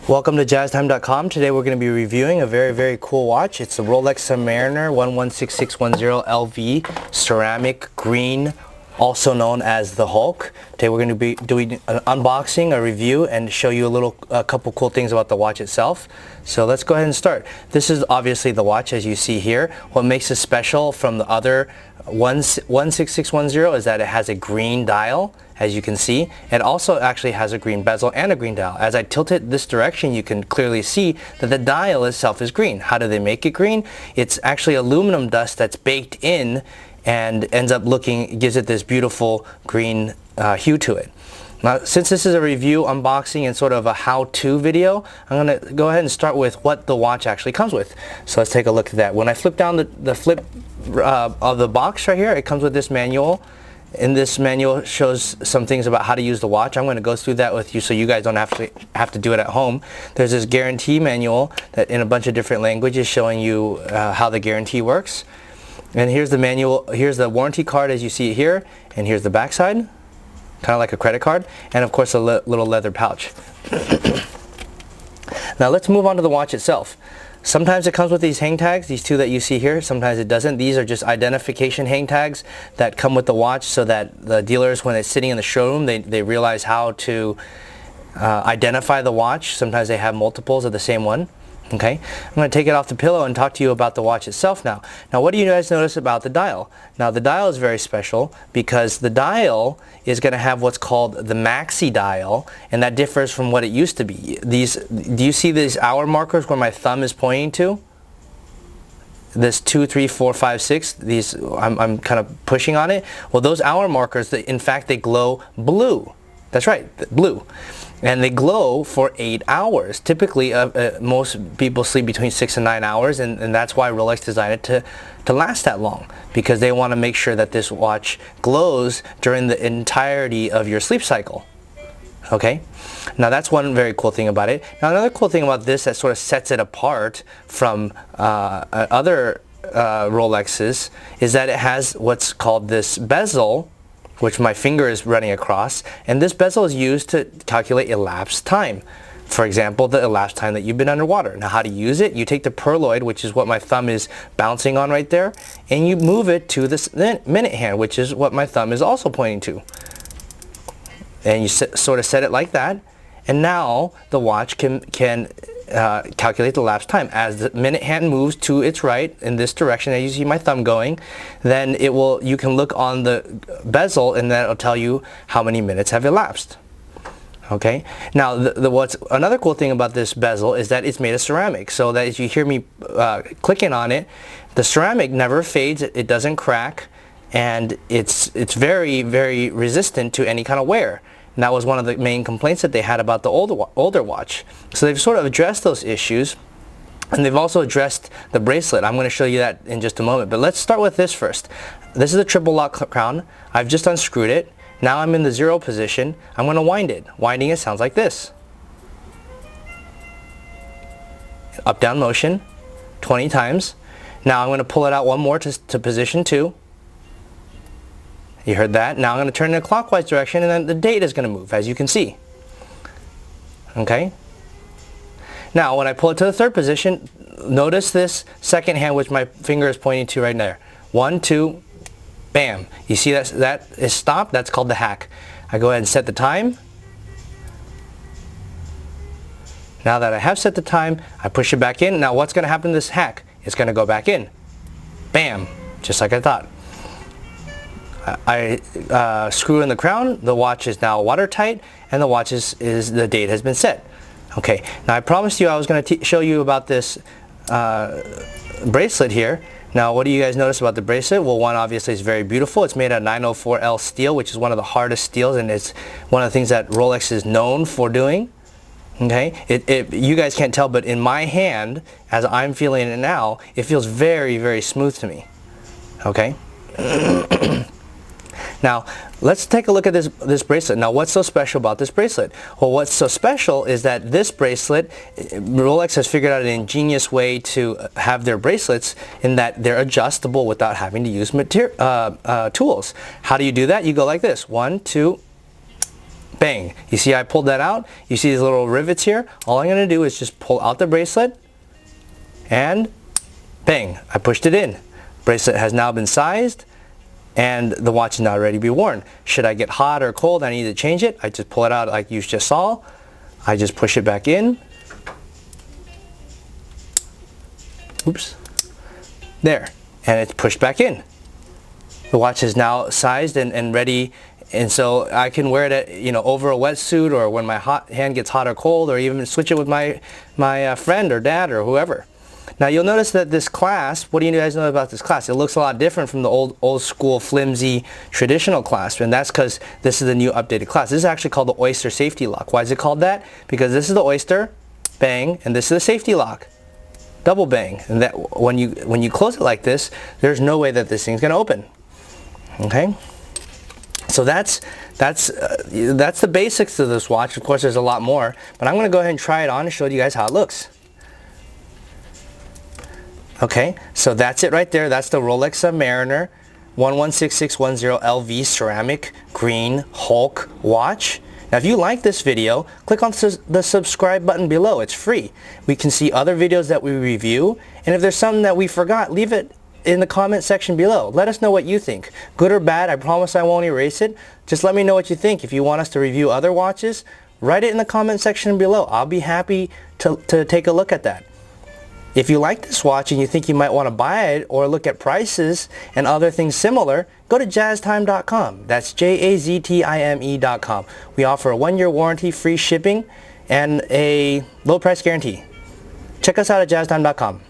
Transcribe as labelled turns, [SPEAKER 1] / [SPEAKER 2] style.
[SPEAKER 1] Welcome to JazTime.com. Today we're going to be reviewing a very cool watch. It's the Rolex Submariner 116610 LV ceramic green, also known as the Hulk. Today we're going to be doing an unboxing, a review, and show you a couple cool things about the watch itself. So let's go ahead and start. This is obviously the watch as you see here. What makes it special from the other 16610 is that it has a green dial, as you can see. It also actually has a green bezel and a green dial. As I tilt it this direction, you can clearly see that the dial itself is green. How do they make it green? It's actually aluminum dust that's baked in and ends up gives it this beautiful green hue to it. Now, since this is a review, unboxing, and sort of a how-to video, I'm going to go ahead and start with what the watch actually comes with. So let's take a look at that. When I flip down the flip of the box right here, it comes with this manual. In this manual shows some things about how to use the watch. I'm going to go through that with you so you guys don't have to do it at home. There's this guarantee manual that in a bunch of different languages showing you how the guarantee works. And here's the manual, here's the warranty card as you see it here, and here's the back side, kind of like a credit card, and of course a little leather pouch. Now let's move on to the watch itself. Sometimes it comes with these hang tags, these two that you see here. Sometimes it doesn't. These are just identification hang tags that come with the watch so that the dealers, when it's sitting in the showroom, they realize how to identify the watch. Sometimes they have multiples of the same one. Okay, I'm going to take it off the pillow and talk to you about the watch itself now. Now, what do you guys notice about the dial? Now, the dial is very special because the dial is going to have what's called the maxi dial, and that differs from what it used to be. Do you see these hour markers where my thumb is pointing to? This 2, 3, 4, 5, 6, these, I'm kind of pushing on it. Well, those hour markers, in fact, they glow blue. That's right, blue. And they glow for 8 hours. Typically, most people sleep between 6 and 9 hours, and that's why Rolex designed it to last that long, because they want to make sure that this watch glows during the entirety of your sleep cycle. Okay? Now that's one very cool thing about it. Now another cool thing about this that sort of sets it apart from other Rolexes is that it has what's called this bezel, which my finger is running across, and this bezel is used to calculate elapsed time. For example, the elapsed time that you've been underwater. Now, how to use it? You take the purloid, which is what my thumb is bouncing on right there, and you move it to this minute hand, which is what my thumb is also pointing to. And you sort of set it like that, and now the watch can calculate the elapsed time. As the minute hand moves to its right in this direction, as you see my thumb going, then you can look on the bezel and that'll tell you how many minutes have elapsed. Okay. Now what's another cool thing about this bezel is that it's made of ceramic, so that as you hear me clicking on it, the ceramic never fades, it doesn't crack, and it's very resistant to any kind of wear. And that was one of the main complaints that they had about the older watch. So they've sort of addressed those issues, and they've also addressed the bracelet. I'm going to show you that in just a moment, but let's start with this first. This is a triple lock crown. I've just unscrewed it. Now I'm in the 0 position. I'm going to wind it. Winding it sounds like this. Up down motion 20 times. Now I'm going to pull it out one more to position 2. You heard that. Now I'm going to turn in a clockwise direction, and then the date is going to move, as you can see. Okay? Now, when I pull it to the 3rd position, notice this second hand, which my finger is pointing to right there. 1, 2, bam. You see that is stopped? That's called the hack. I go ahead and set the time. Now that I have set the time, I push it back in. Now what's going to happen to this hack? It's going to go back in. Bam. Just like I thought. I screw in the crown, the watch is now watertight, and the watch the date has been set. Okay, now I promised you I was going to show you about this bracelet here. Now, what do you guys notice about the bracelet? Well, one, obviously, is very beautiful. It's made of 904L steel, which is one of the hardest steels, and it's one of the things that Rolex is known for doing. Okay, you guys can't tell, but in my hand, as I'm feeling it now, it feels very smooth to me. Okay. Now, let's take a look at this bracelet. Now, what's so special about this bracelet? Well, what's so special is that this bracelet, Rolex has figured out an ingenious way to have their bracelets in that they're adjustable without having to use tools. How do you do that? You go like this. 1, 2, Bang. You see I pulled that out? You see these little rivets here? All I'm going to do is just pull out the bracelet and bang, I pushed it in. Bracelet has now been sized and the watch is now ready to be worn. Should I get hot or cold, I need to change it, I just pull it out like you just saw. I just push it back in. Oops. There. And it's pushed back in. The watch is now sized and ready, and so I can wear it at, over a wetsuit, or when my hand gets hot or cold, or even switch it with my friend or dad or whoever. Now you'll notice that this clasp, what do you guys know about this clasp? It looks a lot different from the old school flimsy traditional clasp, and that's because this is the new updated clasp. This is actually called the Oyster Safety Lock. Why is it called that? Because this is the Oyster, bang, and this is the Safety Lock, double bang. And that when you close it like this, there's no way that this thing's going to open. Okay, so that's the basics of this watch. Of course, there's a lot more, but I'm going to go ahead and try it on and show you guys how it looks. Okay, so that's it right there. That's the Rolex Submariner 116610 LV ceramic green Hulk watch. Now, if you like this video, click on the subscribe button below. It's free. We can see other videos that we review, and if there's something that we forgot, leave it in the comment section below. Let us know what you think. Good or bad, I promise I won't erase it. Just let me know what you think. If you want us to review other watches, write it in the comment section below. I'll be happy to take a look at that. If you like this watch and you think you might want to buy it or look at prices and other things similar, go to JazTime.com. That's JazTime.com. We offer a 1-year warranty, free shipping, and a low price guarantee. Check us out at JazTime.com.